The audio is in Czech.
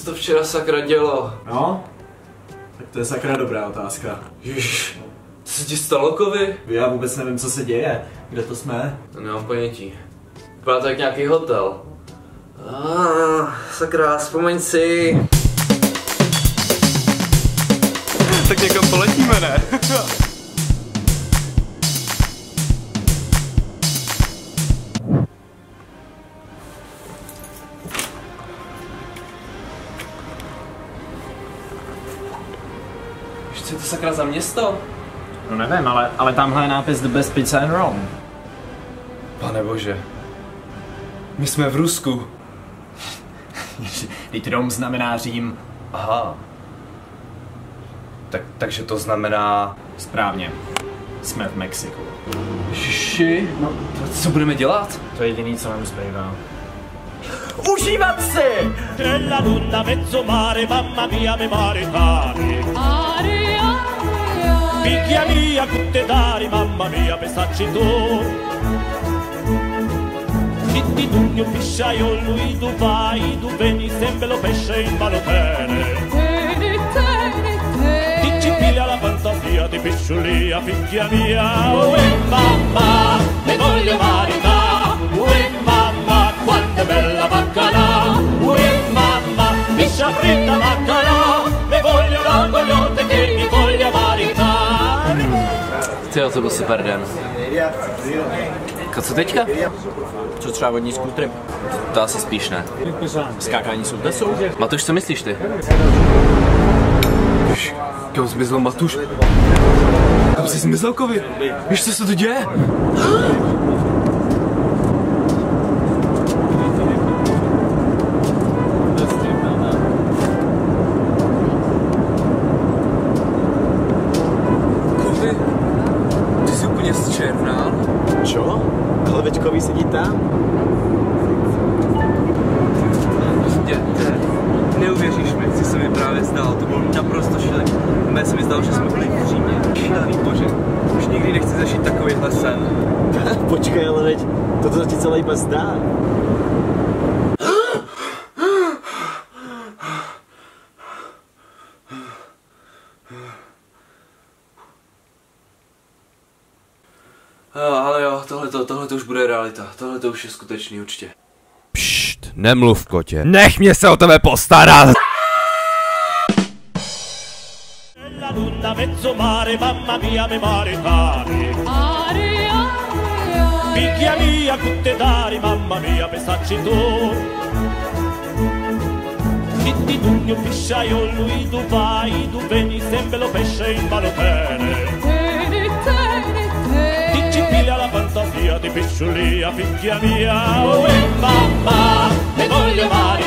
to včera sakra dělo? No? Tak to je sakra dobrá otázka. Ježiš, co se ti stalo, Kovy? Já vůbec nevím, co se děje. Kde to jsme? Nemám ponětí. Vypadá to jak nějaký hotel. Sakra, vzpomeň si. Tak někam poletíme, ne? Co je to sakra za město? No nevím, ale tamhle je nápis The Best Pizza in Rome. Pane bože. My jsme v Rusku. Teď Rome znamená Řím. Aha. Takže to znamená... Správně. Jsme v Mexiku. Ježiši, no co budeme dělat? To je jediný, co nám zbývá. Užívat si! Della luna mezzo mare, mamma mia me maritare. Figlia mia tutte dari, mamma mia pensarci tu. Titti dugno pisciaiolo, tu vai, tu veni, sempre lo pesce in balotene. Ti ci piglia la fantasia di pisciulia, figlia mia. Mamma, me voglio maritare. Mamma, quanto è bella baccalà. Mamma, piscia fritta baccalà. Me voglio la cogliotte che mi voglia maritare. Tyjo, to byl super den. Co teďka? Co třeba vodní skútry? To asi spíš ne. Skákání s útesou? Matuš, co myslíš ty? Kam zmizel Matuš? Kam jsi zmizel, Kovy? Víš, co se tu děje? Kovy? Ty jsi úplně zčernal? Čo? Ale veď Kovy sedí tam. Neuvěříš mi, co se mi právě stalo, to bylo naprosto šílený. Mé se mi zdalo, že jsme byli v Římě. Šílený bože, už nikdy nechci zažít takovýhle sen. Počkej, ale veď, toto ti celé iba zdá. Ale jo, tohle už bude realita, tohle už je skutečný určitě. Pšt, nemluv, kotě. Nech mě se o tebe postarat! Della luna mezzo mare, mamma mia me maritare. Figlia mia tutte dari, mamma mia pensarci tu. Titti dugno pisciaiolo, tu vai, tu veni, sempre lo pesce in balotene. Ti ci piglia la fantasia di pisciulia, figlia mia. Mamma, me voglio maritare.